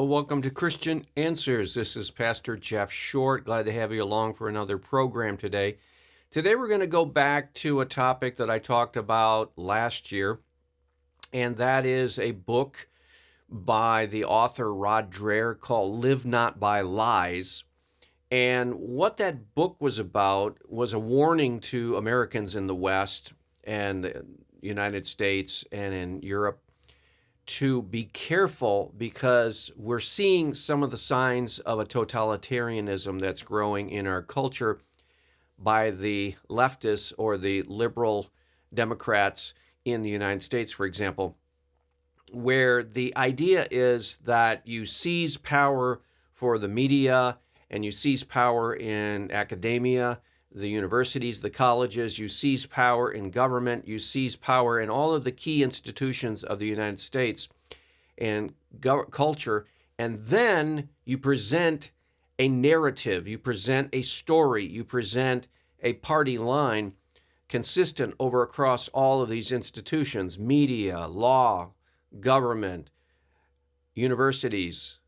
Well, welcome to Christian Answers. This is Pastor Jeff Short. Glad to have you along for another program today. Today, we're going to go back to a topic that I talked about last year, and that is a book by the author Rod Dreher called Live Not by Lies. And what that book was about was a warning to Americans in the West and the United States and in Europe to be careful because we're seeing some of the signs of a totalitarianism that's growing in our culture by the leftists or the liberal Democrats in the United States, for example, where the idea is that you seize power for the media and you seize power in academia, the universities, the colleges, you seize power in government, you seize power in all of the key institutions of the United States and culture, and then you present a narrative, you present a story, you present a party line consistent over across all of these institutions, media, law, government, universities,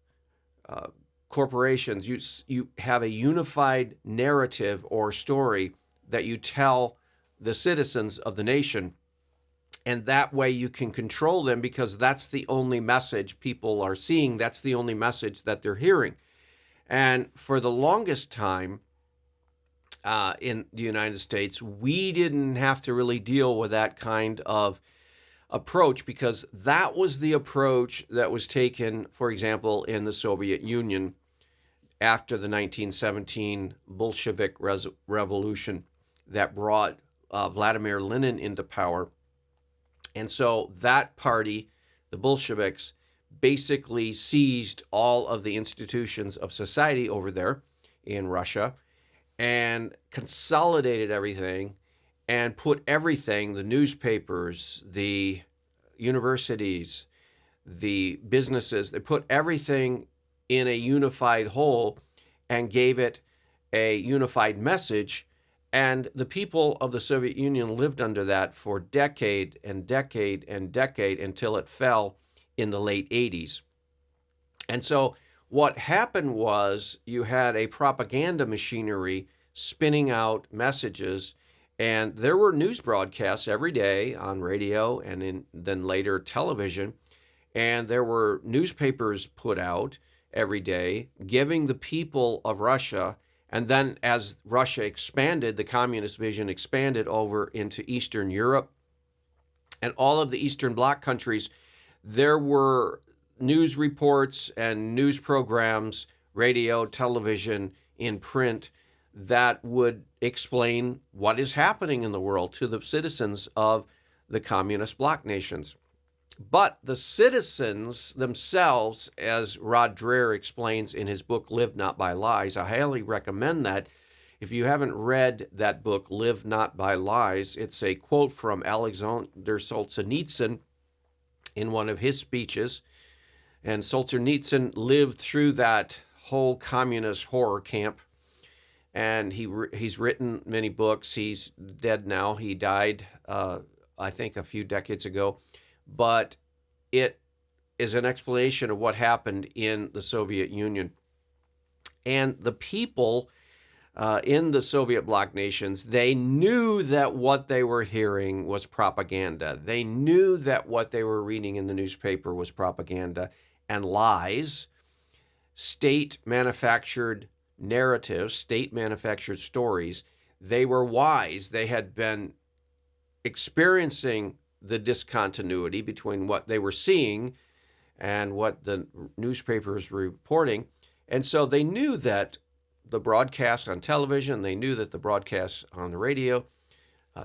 corporations. You have a unified narrative or story that you tell the citizens of the nation, and that way you can control them because that's the only message people are seeing. That's the only message that they're hearing. And for the longest time in the United States, we didn't have to really deal with that kind of approach because that was the approach that was taken, for example, in the Soviet Union after the 1917 Bolshevik Revolution that brought Vladimir Lenin into power. And so that party, the Bolsheviks, basically seized all of the institutions of society over there in Russia and consolidated everything and put everything, the newspapers, the universities, the businesses, they put everything in a unified whole and gave it a unified message. And the people of the Soviet Union lived under that for decade and decade and decade until it fell in the late 80s. And so what happened was you had a propaganda machinery spinning out messages, and there were news broadcasts every day on radio and then later television, and there were newspapers put out every day giving the people of Russia. And then as Russia expanded, the communist vision expanded over into Eastern Europe and all of the Eastern Bloc countries, there were news reports and news programs, radio, television, in print, that would explain what is happening in the world to the citizens of the communist bloc nations. But the citizens themselves, as Rod Dreher explains in his book, Live Not by Lies, I highly recommend that. If you haven't read that book, Live Not by Lies, it's a quote from Alexander Solzhenitsyn in one of his speeches. And Solzhenitsyn lived through that whole communist horror camp. And he's written many books. He's dead now. He died, I think, a few decades ago. But it is an explanation of what happened in the Soviet Union. And the people in the Soviet bloc nations, they knew that what they were hearing was propaganda. They knew that what they were reading in the newspaper was propaganda and lies, state-manufactured narratives, state-manufactured stories. They were wise. They had been experiencing the discontinuity between what they were seeing and what the newspapers were reporting. And so they knew that the broadcast on television, they knew that the broadcast on the radio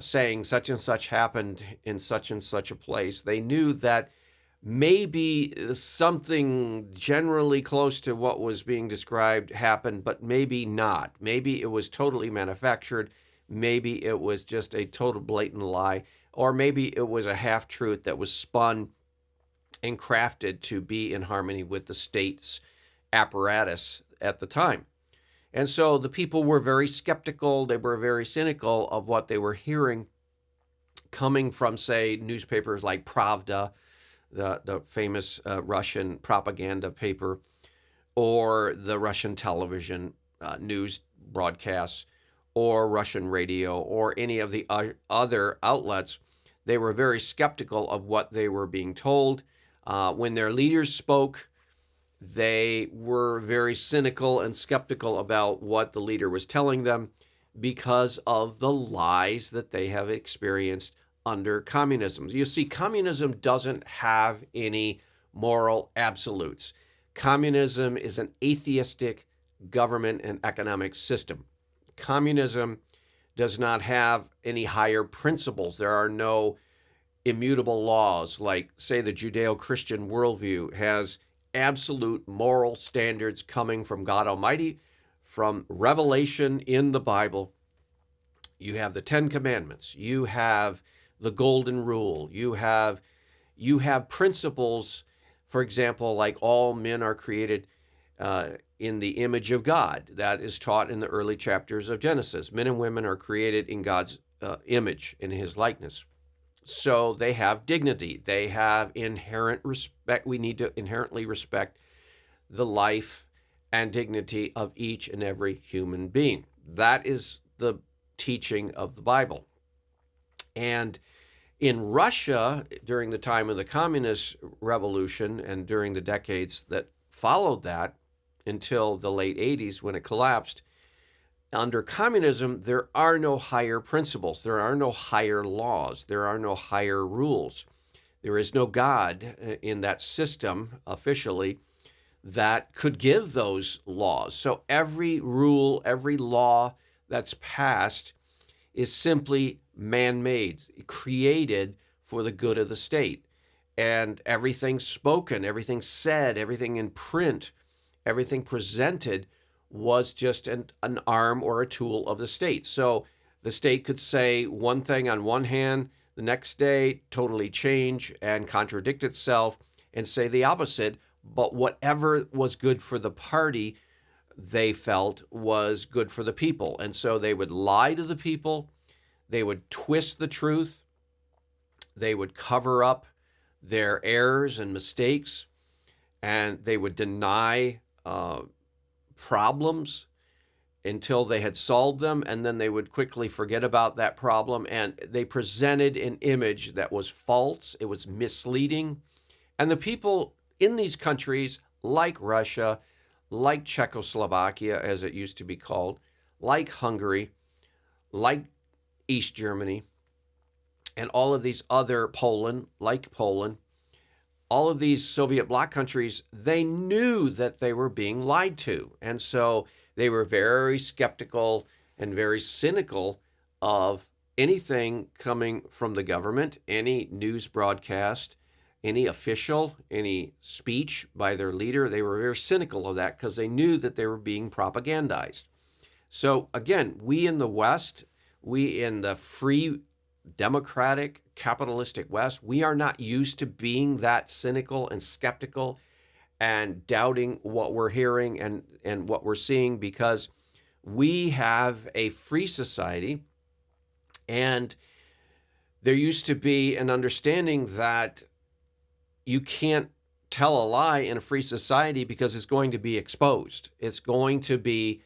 saying such and such happened in such and such a place, they knew that maybe something generally close to what was being described happened, but maybe not. Maybe it was totally manufactured. Maybe it was just a total blatant lie. Or maybe it was a half-truth that was spun and crafted to be in harmony with the state's apparatus at the time. And so the people were very skeptical. They were very cynical of what they were hearing coming from, say, newspapers like Pravda, the famous Russian propaganda paper, or the Russian television news broadcasts, or Russian radio, or any of the other outlets. They were very skeptical of what they were being told. When their leaders spoke, they were very cynical and skeptical about what the leader was telling them because of the lies that they have experienced under communism. You see, communism doesn't have any moral absolutes. Communism is an atheistic government and economic system. Communism does not have any higher principles. There are no immutable laws like, say, the Judeo-Christian worldview has absolute moral standards coming from God Almighty, from revelation in the Bible. You have the Ten Commandments. You have the Golden Rule. You have principles, for example, like all men are created in the image of God. That is taught in the early chapters of Genesis. Men and women are created in God's image, in his likeness. So they have dignity. They have inherent respect. We need to inherently respect the life and dignity of each and every human being. That is the teaching of the Bible. And in Russia, during the time of the Communist Revolution and during the decades that followed that until the late 80s when it collapsed, under communism, there are no higher principles. There are no higher laws. There are no higher rules. There is no God in that system officially that could give those laws. So every rule, every law that's passed is simply man-made, created for the good of the state. And everything spoken, everything said, everything in print, everything presented was just an arm or a tool of the state. So the state could say one thing on one hand, the next day totally change and contradict itself and say the opposite. But whatever was good for the party, they felt was good for the people. And so they would lie to the people. They would twist the truth. They would cover up their errors and mistakes. And they would deny problems until they had solved them, and then they would quickly forget about that problem. And they presented an image that was false. It was misleading. And the people in these countries, like Russia, like Czechoslovakia, as it used to be called, like Hungary, like East Germany, and all of these other, Poland, like Poland, all of these Soviet bloc countries, they knew that they were being lied to. And so they were very skeptical and very cynical of anything coming from the government, any news broadcast, any official, any speech by their leader. They were very cynical of that because they knew that they were being propagandized. So again, we in the West, we in the free democratic, capitalistic West, we are not used to being that cynical and skeptical and doubting what we're hearing and what we're seeing, because we have a free society, and there used to be an understanding that you can't tell a lie in a free society because it's going to be exposed. It's going to be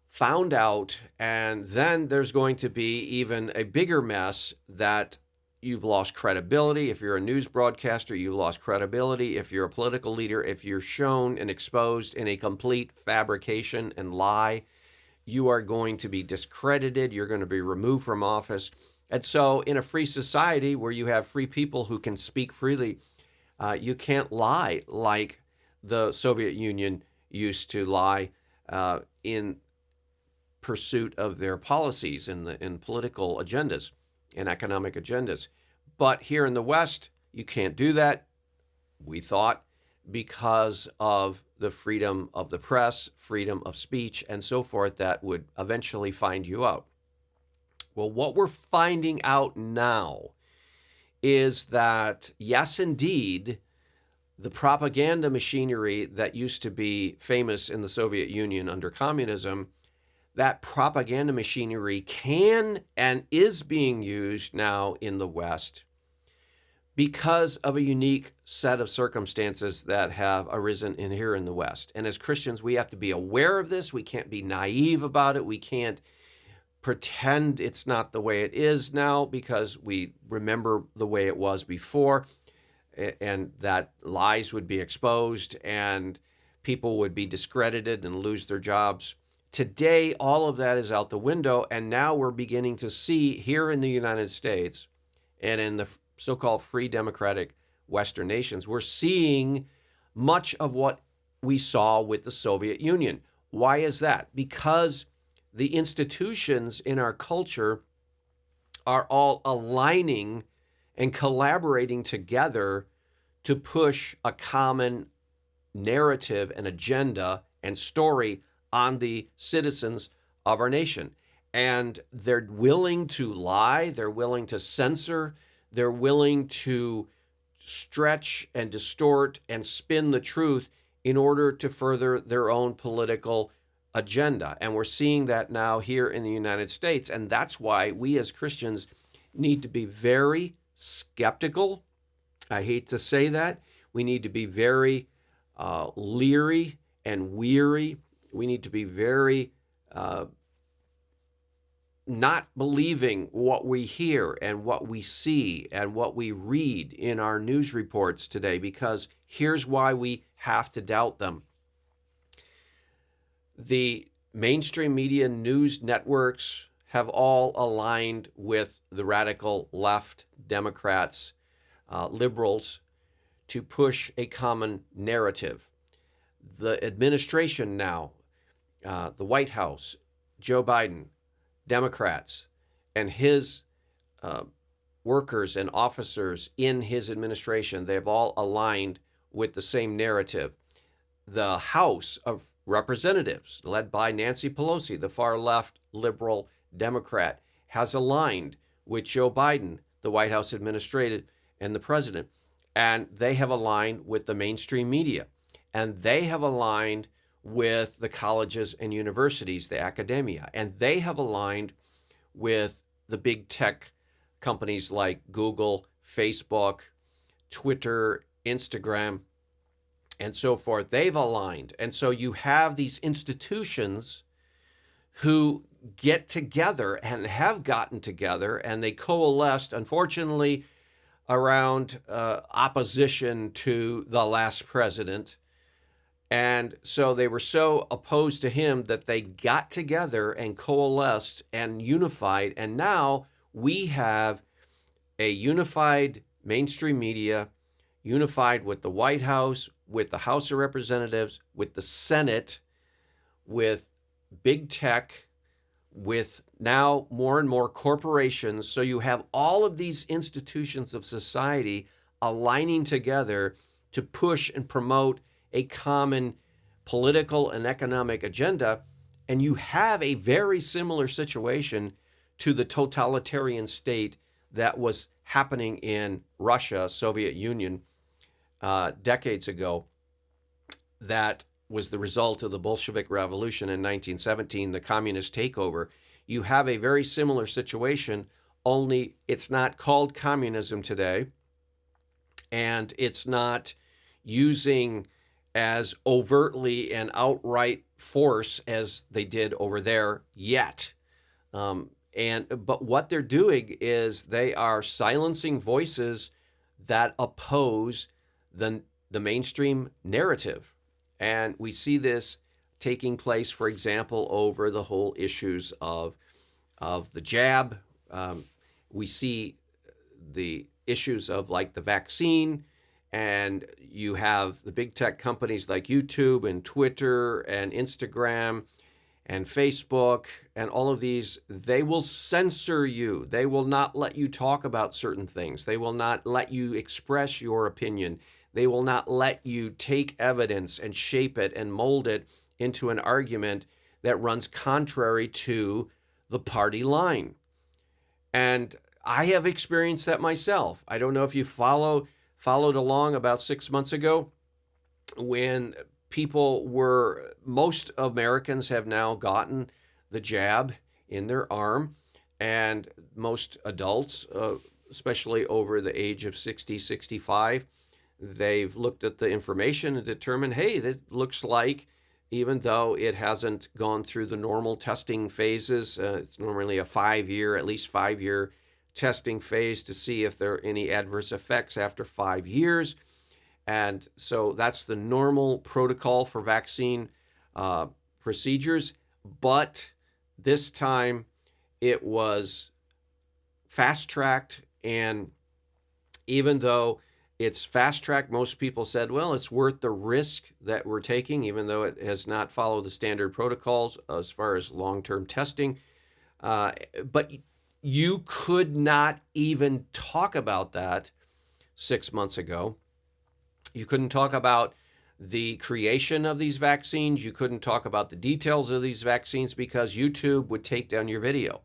found out, and then there's going to be even a bigger mess that you've lost credibility. If you're a news broadcaster, you've lost credibility. If you're a political leader, if you're shown and exposed in a complete fabrication and lie, you are going to be discredited. You're going to be removed from office. And so in a free society where you have free people who can speak freely, you can't lie like the Soviet Union used to lie in pursuit of their policies in political agendas and economic agendas. But here in the West, you can't do that, we thought, because of the freedom of the press, freedom of speech, and so forth that would eventually find you out. Well, what we're finding out now is that, yes, indeed, the propaganda machinery that used to be famous in the Soviet Union under communism, that propaganda machinery can and is being used now in the West. because of a unique set of circumstances that have arisen in here in the West. And as Christians, we have to be aware of this. We can't be naive about it. We can't pretend it's not the way it is now because we remember the way it was before, and that lies would be exposed and people would be discredited and lose their jobs. Today, all of that is out the window, and now we're beginning to see here in the United States and in the so-called free democratic Western nations, we're seeing much of what we saw with the Soviet Union. Why is that? Because the institutions in our culture are all aligning and collaborating together to push a common narrative and agenda and story on the citizens of our nation. And they're willing to lie, they're willing to censor, they're willing to stretch and distort and spin the truth in order to further their own political agenda. And we're seeing that now here in the United States. And that's why we as Christians need to be very skeptical. I hate to say that. We need to be very leery and weary. We need to be very not believing what we hear and what we see and what we read in our news reports today, because here's why we have to doubt them. The mainstream media news networks have all aligned with the radical left, Democrats, liberals, to push a common narrative. The administration now, the White House, Joe Biden, Democrats, and his workers and officers in his administration, they've all aligned with the same narrative. The House of Representatives, led by Nancy Pelosi, the far left liberal Democrat, has aligned with Joe Biden, the White House administrator, and the president. And they have aligned with the mainstream media. And they have aligned with the colleges and universities, the academia. And they have aligned with the big tech companies like Google, Facebook, Twitter, Instagram, and so forth. They've aligned. And so you have these institutions who get together and have gotten together, and they coalesced, unfortunately, around opposition to the last president. And so they were so opposed to him that they got together and coalesced and unified. And now we have a unified mainstream media, unified with the White House, with the House of Representatives, with the Senate, with big tech, with now more and more corporations. So you have all of these institutions of society aligning together to push and promote a common political and economic agenda. And you have a very similar situation to the totalitarian state that was happening in Russia, Soviet Union, decades ago. That was the result of the Bolshevik Revolution in 1917, the communist takeover. You have a very similar situation, only it's not called communism today, and it's not using as overtly and outright force as they did over there yet. But what they're doing is they are silencing voices that oppose the mainstream narrative. And we see this taking place, for example, over the whole issues of the jab. We see the issues of like the vaccine, and you have the big tech companies like YouTube and Twitter and Instagram and Facebook and all of these. They will censor you. They will not let you talk about certain things. They will not let you express your opinion. They will not let you take evidence and shape it and mold it into an argument that runs contrary to the party line. And I have experienced that myself. I don't know if you followed along about 6 months ago when most Americans have now gotten the jab in their arm, and most adults, especially over the age of 60, 65. They've looked at the information and determined, hey, this looks like, even though it hasn't gone through the normal testing phases, it's normally a 5-year, at least 5-year testing phase to see if there are any adverse effects after 5 years. And so that's the normal protocol for vaccine procedures. But this time it was fast-tracked, and even though it's fast-tracked, most people said, well, it's worth the risk that we're taking, even though it has not followed the standard protocols as far as long-term testing. But you could not even talk about that 6 months ago. You couldn't talk about the creation of these vaccines. You couldn't talk about the details of these vaccines because YouTube would take down your video.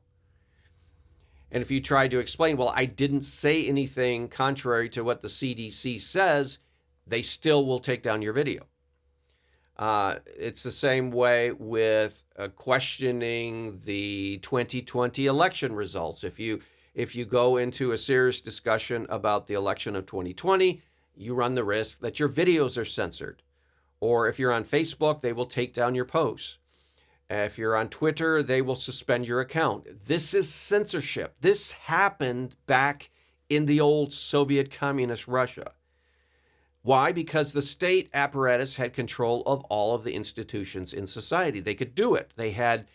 And if you tried to explain, well, I didn't say anything contrary to what the CDC says, they still will take down your video. It's the same way with questioning the 2020 election results. If you go into a serious discussion about the election of 2020, you run the risk that your videos are censored. Or if you're on Facebook, they will take down your posts. If you're on Twitter, they will suspend your account. This is censorship. This happened back in the old Soviet communist Russia. Why? Because the state apparatus had control of all of the institutions in society. They could do it. They had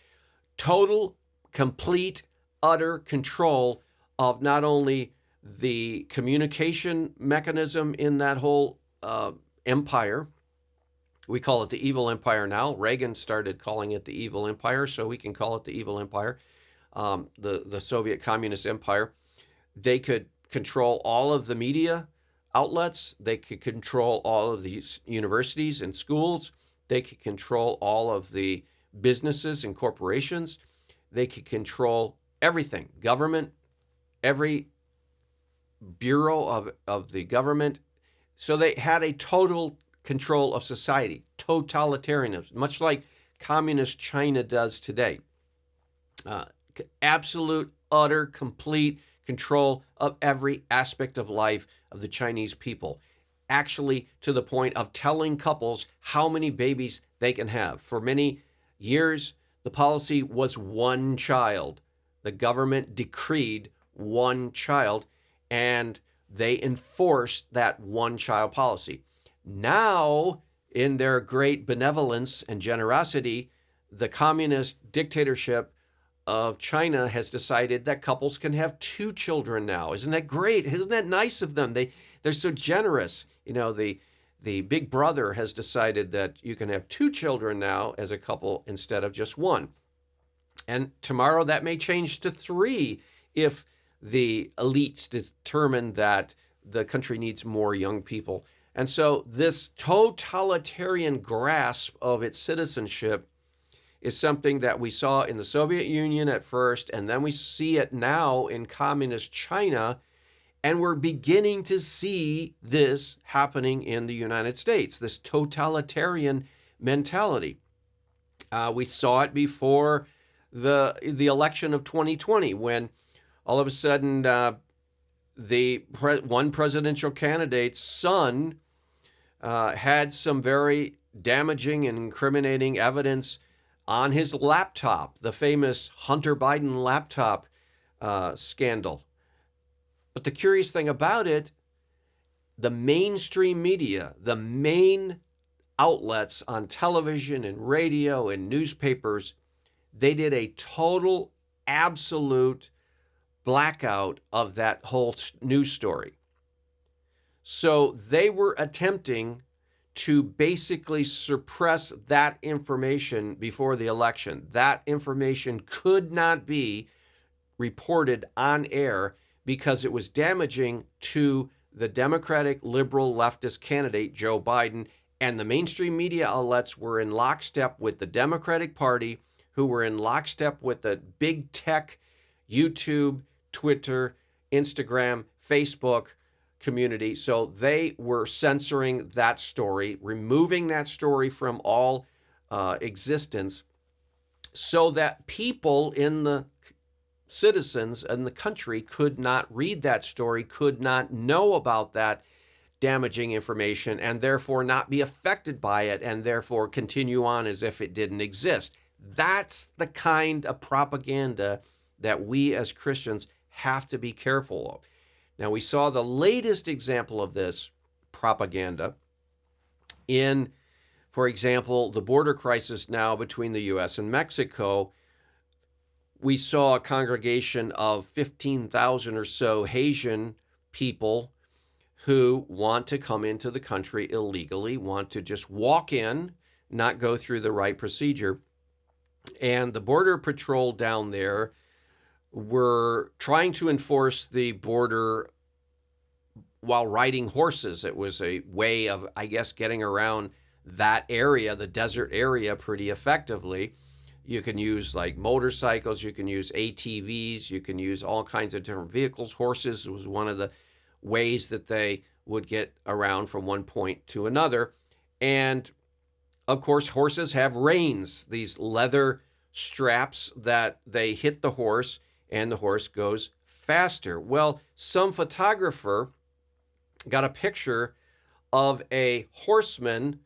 total, complete, utter control of not only the communication mechanism in that whole empire. We call it the evil empire now. Reagan started calling it the evil empire, so we can call it the evil empire, the Soviet communist empire. They could control all of the media outlets. They could control all of the universities and schools. They could control all of the businesses and corporations. They could control everything, government, every bureau of the government. So they had a total control of society, totalitarianism, much like communist China does today. Absolute, utter, complete control of every aspect of life of the Chinese people, actually to the point of telling couples how many babies they can have. For many years, the policy was one child. The government decreed one child, and they enforced that one-child policy. Now, in their great benevolence and generosity, the communist dictatorship of China has decided that couples can have 2 children now. Isn't that great? Isn't that nice of them? They're so generous. You know, the big brother has decided that you can have 2 children now as a couple instead of just 1. And tomorrow that may change to 3 if the elites determine that the country needs more young people. And so this totalitarian grasp of its citizenship is something that we saw in the Soviet Union at first, and then we see it now in communist China, and we're beginning to see this happening in the United States, this totalitarian mentality. We saw it before the election of 2020, when all of a sudden one presidential candidate's son had some very damaging and incriminating evidence on his laptop, the famous Hunter Biden laptop scandal. But the curious thing about it, the mainstream media, the main outlets on television and radio and newspapers, they did a total, absolute blackout of that whole news story. So they were attempting to basically suppress that information before the election. That information could not be reported on air because it was damaging to the Democratic liberal leftist candidate, Joe Biden, and the mainstream media outlets were in lockstep with the Democratic Party, who were in lockstep with the big tech, YouTube, Twitter, Instagram, Facebook community. So they were censoring that story, removing that story from all existence, so that people in the citizens in the country could not read that story, could not know about that damaging information, and therefore not be affected by it, and therefore continue on as if it didn't exist. That's the kind of propaganda that we as Christians have to be careful of. Now, we saw the latest example of this propaganda in, for example, the border crisis now between the U.S. and Mexico. We saw a congregation of 15,000 or so Haitian people who want to come into the country illegally, want to just walk in, not go through the right procedure. And the Border Patrol down there were trying to enforce the border while riding horses. It was a way of, I guess, getting around that area, the desert area, pretty effectively. You can use like motorcycles, you can use ATVs, you can use all kinds of different vehicles. Horses was one of the ways that they would get around from one point to another. And of course, horses have reins, these leather straps that they hit the horse and the horse goes faster. Well, some photographer got a picture of a horseman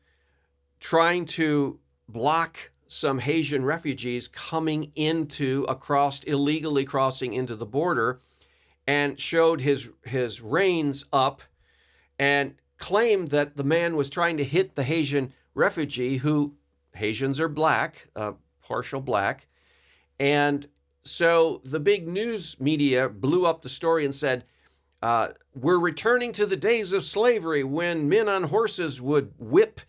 trying to block some Haitian refugees coming illegally crossing into the border, and showed his reins up and claimed that the man was trying to hit the Haitian refugee, who Haitians are black, partial black. And so the big news media blew up the story and said, we're returning to the days of slavery when men on horses would whip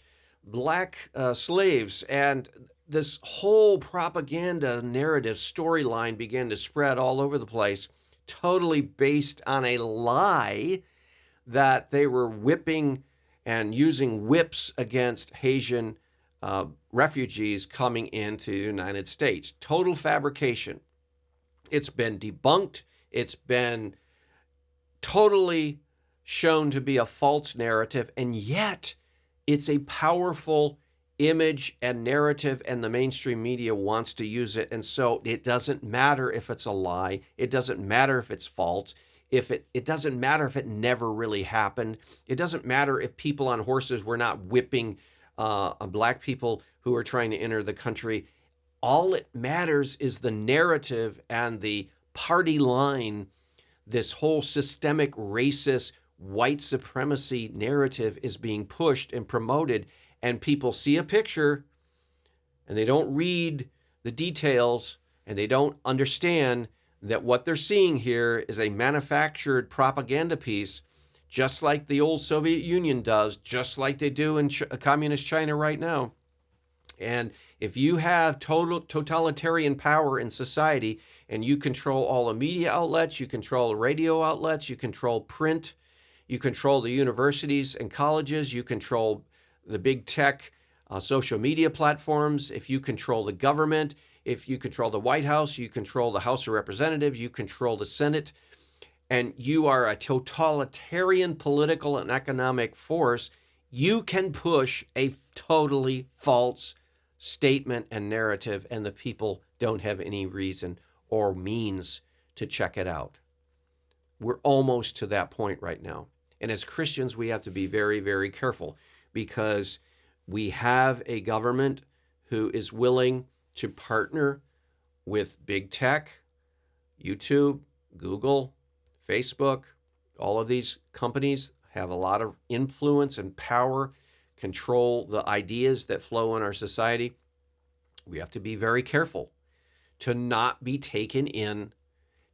black slaves. And this whole propaganda narrative storyline began to spread all over the place, totally based on a lie that they were whipping and using whips against Haitian refugees coming into the United States. Total fabrication. It's been debunked. It's been totally shown to be a false narrative, and yet it's a powerful image and narrative, and the mainstream media wants to use it. And so it doesn't matter if it's a lie. It doesn't matter if it's false. It doesn't matter if it never really happened. It doesn't matter if people on horses were not whipping black people who are trying to enter the country. All it matters is the narrative and the party line. This whole systemic racist white supremacy narrative is being pushed and promoted, and people see a picture and they don't read the details, and they don't understand that what they're seeing here is a manufactured propaganda piece, just like the old Soviet Union does, just like they do in communist China right now. And if you have totalitarian power in society, and you control all the media outlets, you control the radio outlets, you control print, you control the universities and colleges, you control the big tech social media platforms, if you control the government, if you control the White House, you control the House of Representatives, you control the Senate, and you are a totalitarian political and economic force, you can push a totally false statement and narrative, and the people don't have any reason or means to check it out. We're almost to that point right now. And as Christians, we have to be very, very careful, because we have a government who is willing to partner with big tech, YouTube, Google, Facebook. All of these companies have a lot of influence and power, control the ideas that flow in our society. We have to be very careful to not be taken in,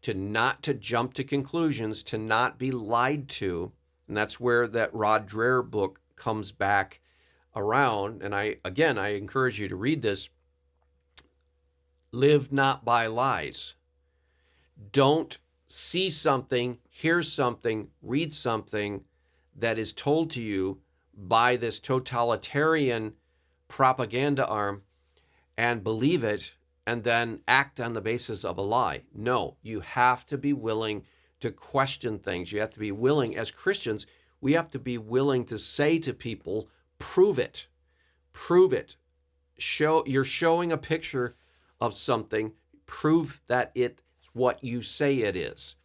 to jump to conclusions, to not be lied to. And that's where that Rod Dreher book comes back around. And I encourage you to read this. Live not by lies. Don't see something, hear something, read something that is told to you by this totalitarian propaganda arm and believe it and then act on the basis of a lie. No, you have to be willing to question things. You have to be willing, as Christians, we have to be willing to say to people, prove it. Prove it. You're showing a picture of something. Prove that it's what you say it is.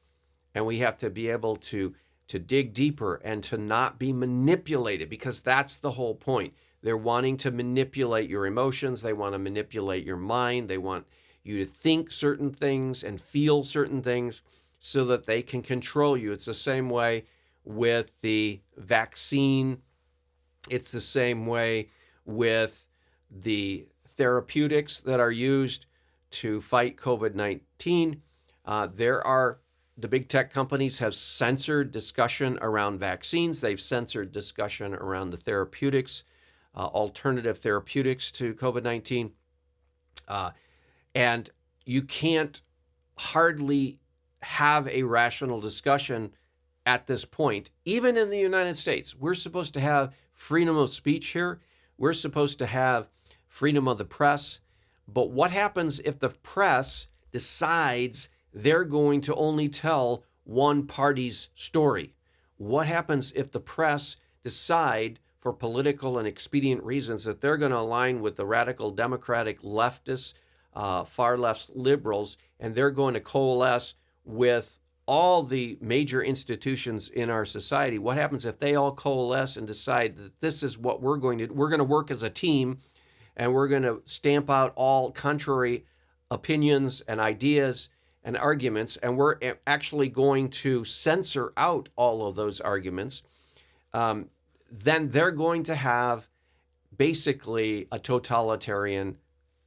And we have to be able to dig deeper and to not be manipulated, because that's the whole point. They're wanting to manipulate your emotions. They want to manipulate your mind. They want you to think certain things and feel certain things so that they can control you. It's the same way with the vaccine. It's the same way with the therapeutics that are used to fight COVID-19. The big tech companies have censored discussion around vaccines. They've censored discussion around the therapeutics, alternative therapeutics to COVID-19. And you can't hardly have a rational discussion at this point. Even in the United States, we're supposed to have freedom of speech here. We're supposed to have freedom of the press. But what happens if the press decides they're going to only tell one party's story? What happens if the press decide, for political and expedient reasons, that they're going to align with the radical democratic leftists, far left liberals, and they're going to coalesce with all the major institutions in our society? What happens if they all coalesce and decide that this is what we're going to do? We're going to work as a team, and we're going to stamp out all contrary opinions and ideas and arguments, and we're actually going to censor out all of those arguments. Then they're going to have basically a totalitarian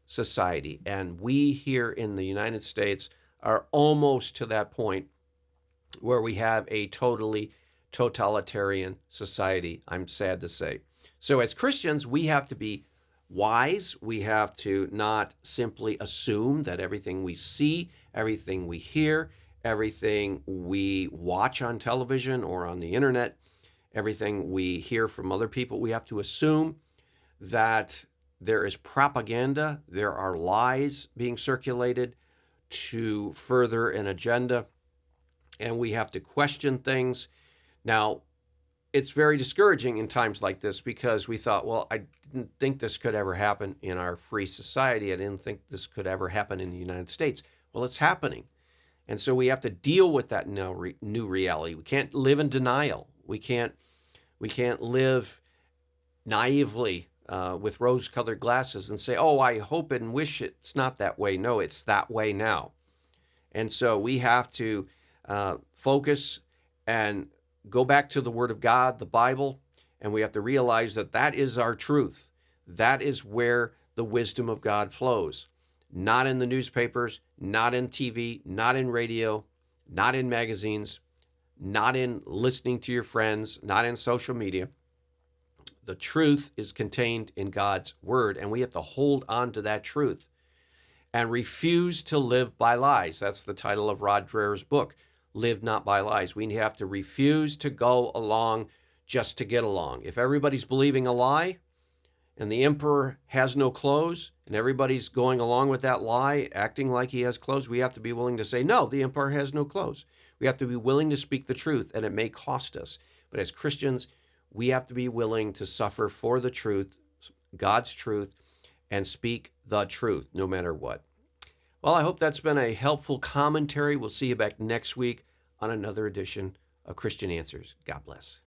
society. And we here in the United States are almost to that point where we have a totally totalitarian society, I'm sad to say. So as Christians, we have to be wise. We have to not simply assume that everything we see, everything we hear, everything we watch on television or on the internet, everything we hear from other people, we have to assume that there is propaganda, there are lies being circulated to further an agenda, and we have to question things. Now, it's very discouraging in times like this, because we thought, well, I didn't think this could ever happen in our free society. I didn't think this could ever happen in the United States. Well, it's happening. And so we have to deal with that new reality. We can't live in denial. We can't live naively with rose-colored glasses and say, oh, I hope and wish it's not that way. No, it's that way now. And so we have to focus and go back to the Word of God, the Bible, and we have to realize that that is our truth. That is where the wisdom of God flows. Not in the newspapers, not in TV, not in radio, not in magazines, not in listening to your friends, not in social media. The truth is contained in God's Word, and we have to hold on to that truth and refuse to live by lies. That's the title of Rod Dreher's book, Live Not by Lies. We have to refuse to go along just to get along. If everybody's believing a lie and the emperor has no clothes and everybody's going along with that lie, acting like he has clothes, we have to be willing to say, no, the emperor has no clothes. We have to be willing to speak the truth, and it may cost us. But as Christians, we have to be willing to suffer for the truth, God's truth, and speak the truth, no matter what. Well, I hope that's been a helpful commentary. We'll see you back next week on another edition of Christian Answers. God bless.